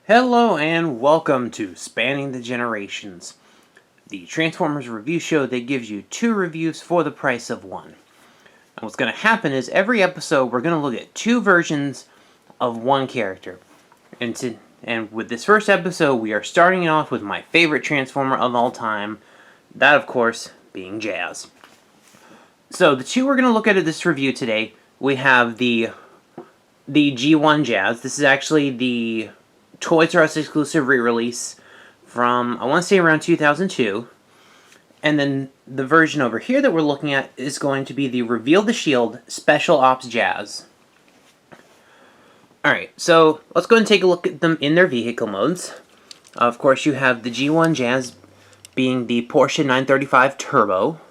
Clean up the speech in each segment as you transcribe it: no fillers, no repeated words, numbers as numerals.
Hello and welcome to Spanning the Generations, the Transformers review show that gives you 2 reviews for the price of 1. And what's going to happen is every episode we're going to look at 2 versions of one character. And with this first episode we are starting off with my favorite Transformer of all time, that of course being Jazz. So the 2 we're going to look at in this review today, we have the G1 Jazz. This is actually the Toys R Us exclusive re-release from, I want to say, around 2002. And then the version over here that we're looking at is going to be the Reveal the Shield Special Ops Jazz. Alright, so let's go and take a look at them in their vehicle modes. Of course, you have the G1 Jazz being the Porsche 935 Turbo.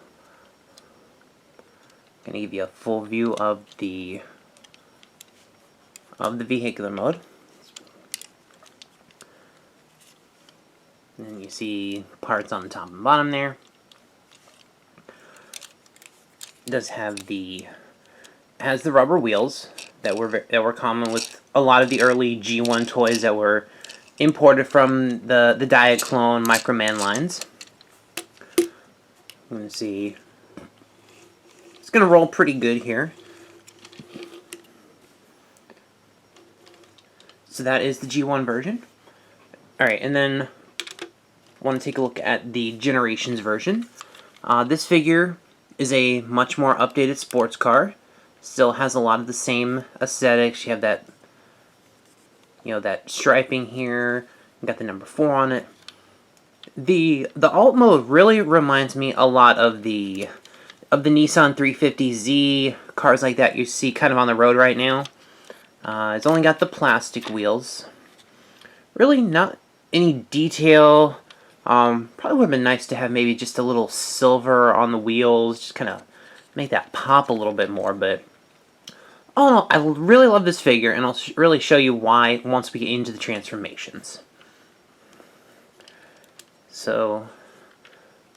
Gonna give you a full view of the vehicular mode. And you see parts on the top and bottom there. It does have has the rubber wheels that were common with a lot of the early G1 toys that were imported from the Diaclone Microman lines. You can see it's gonna roll pretty good here. So that is the G1 version. Alright, and then want to take a look at the Generations version. This figure is a much more updated sports car. Still has a lot of the same aesthetics. You have that, that striping here. You got the number 4 on it. The alt mode really reminds me a lot of the Nissan 350Z, cars like that you see kind of on the road right now. It's only got the plastic wheels. Really not any detail. Probably would have been nice to have maybe just a little silver on the wheels, just kind of make that pop a little bit more, but all in all, I really love this figure, and I'll really show you why once we get into the transformations. So,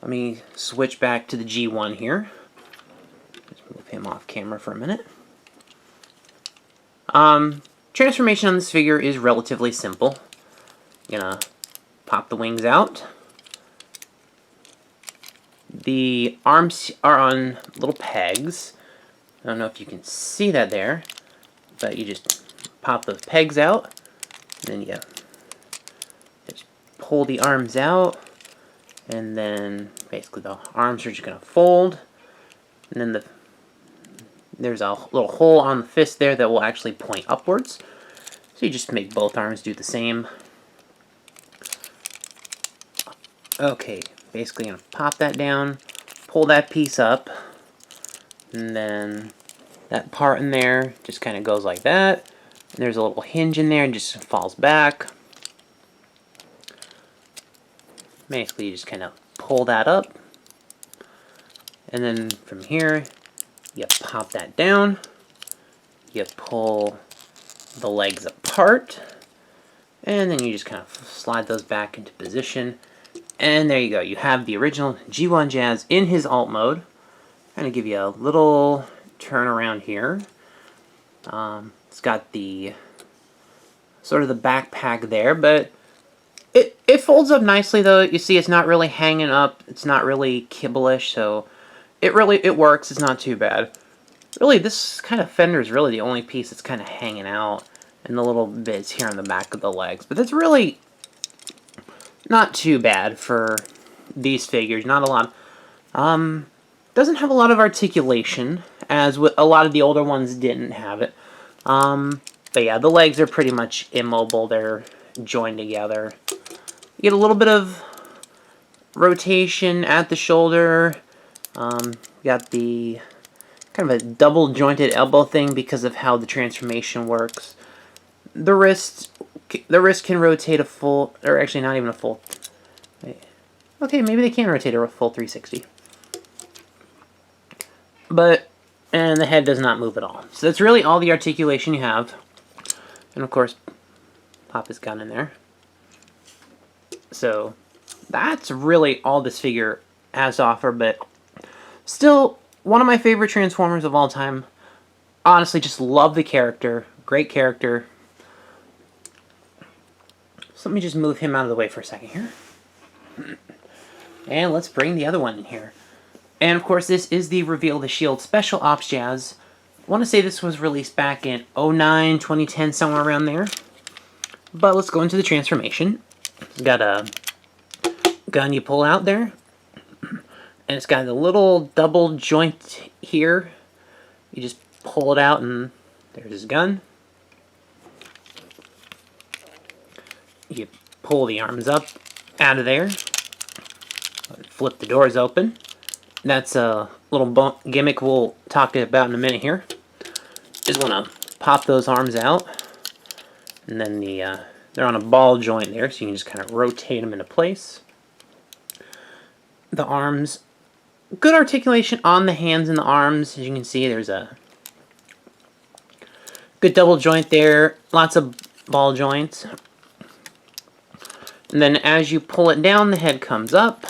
let me switch back to the G1 here. Just move him off camera for a minute. Transformation on this figure is relatively simple. Gonna pop the wings out. The arms are on little pegs. I don't know if you can see that there, but you just pop those pegs out, and then you just pull the arms out, and then basically the arms are just going to fold, and then there's a little hole on the fist there that will actually point upwards. So you just make both arms do the same. Okay, basically going to pop that down, pull that piece up, and then that part in there just kind of goes like that. And there's a little hinge in there and just falls back. Basically, you just kind of pull that up. And then from here, you pop that down. You pull the legs apart. And then you just kind of slide those back into position. And there you go. You have the original G1 Jazz in his alt mode. Kind of give you a little turn around here. It's got the sort of the backpack there, but it folds up nicely though. You see it's not really hanging up. It's not really kibbleish, so it works. It's not too bad. Really, this kind of fender is really the only piece that's kind of hanging out, and the little bits here on the back of the legs. But that's really not too bad for these figures. Not a lot. Doesn't have a lot of articulation, as with a lot of the older ones didn't have it. But yeah, the legs are pretty much immobile. They're joined together. You get a little bit of rotation at the shoulder. You got the kind of a double jointed elbow thing because of how the transformation works. The wrist can rotate a full, or actually not even a full. Okay, maybe they can rotate a full 360. And the head does not move at all. So that's really all the articulation you have. And of course, pop his gun in there. So that's really all this figure has to offer, but still one of my favorite Transformers of all time. Honestly, just love the character. Great character. So let me just move him out of the way for a second here. And let's bring the other one in here. And of course, this is the Reveal the Shield Special Ops Jazz. I want to say this was released back in 2009, 2010, somewhere around there. But let's go into the transformation. It's got a gun you pull out there. And it's got a little double joint here. You just pull it out and there's his gun. You pull the arms up out of there. Flip the doors open. That's a little gimmick we'll talk about in a minute here. Just want to pop those arms out. And then they're on a ball joint there, so you can just kind of rotate them into place. The arms, good articulation on the hands and the arms. As you can see, there's a good double joint there. Lots of ball joints. And then as you pull it down, the head comes up.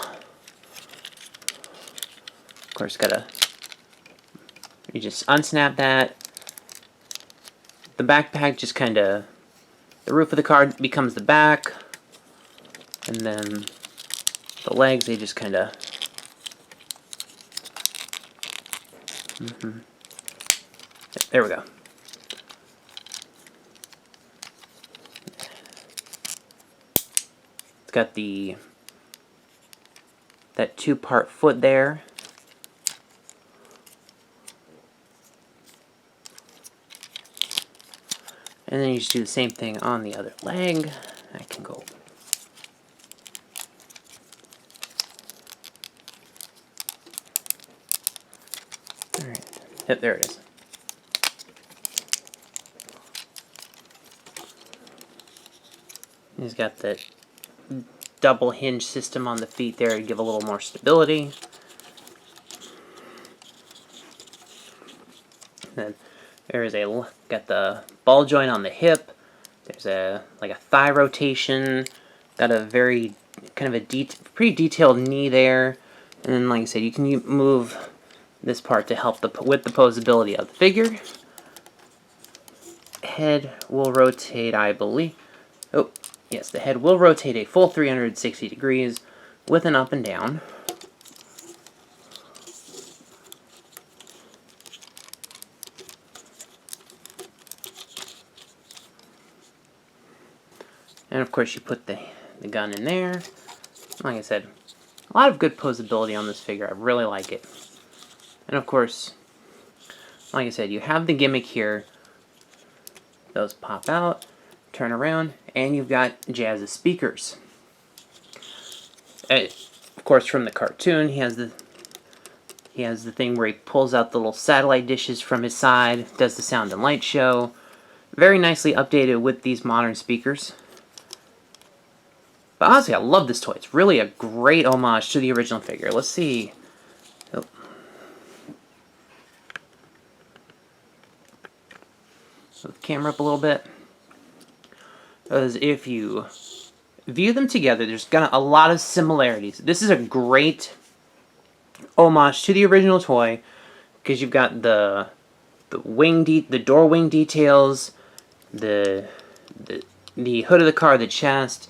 Of course, you just unsnap that. The backpack just kind of, the roof of the car becomes the back. And then the legs, they just kind of, there we go. It's got that two-part foot there. And then you just do the same thing on the other leg. I can go. Alright. Yep, there it is. He's got that double hinge system on the feet there to give a little more stability. Then there's got the ball joint on the hip. There's like a thigh rotation. Got a very kind of a pretty detailed knee there. And then, like I said, you can move this part to help with the posability of the figure. Head will rotate, I believe. Oh, yes, the head will rotate a full 360 degrees with an up and down. And of course you put the gun in there. Like I said, a lot of good posability on this figure. I really like it. And of course, like I said, you have the gimmick here. Those pop out, turn around, and you've got Jazz's speakers. Of course, from the cartoon, he has the thing where he pulls out the little satellite dishes from his side, does the sound and light show. Very nicely updated with these modern speakers. But honestly, I love this toy. It's really a great homage to the original figure. Let's see. Oh. So the camera up a little bit. Because if you view them together, there's a lot of similarities. This is a great homage to the original toy because you've got the door wing details, the hood of the car, the chest,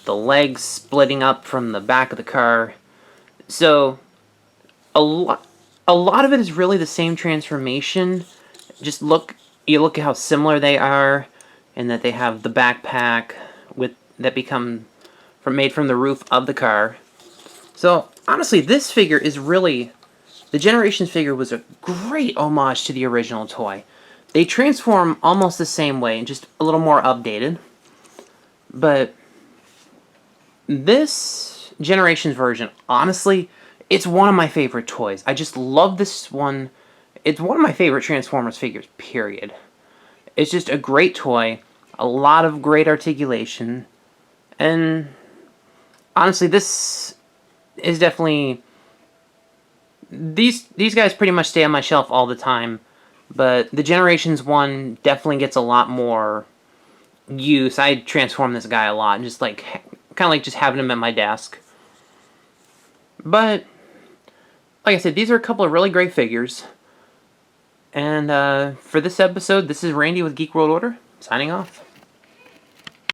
the legs splitting up from the back of the car. So a lot of it is really the same transformation. Just you look at how similar they are, and that they have the backpack made from the roof of the car. So honestly, this figure is really, the Generations figure was a great homage to the original toy. They transform almost the same way, just a little more updated. But this Generations version, honestly, it's one of my favorite toys. I just love this one. It's one of my favorite Transformers figures, period. It's just a great toy, a lot of great articulation, and honestly, this is definitely... These guys pretty much stay on my shelf all the time, but the Generations one definitely gets a lot more use. I transform this guy a lot, and just like kind of like just having him at my desk. But like I said, these are a couple of really great figures. And for this episode, this is Randy with Geek World Order, signing off.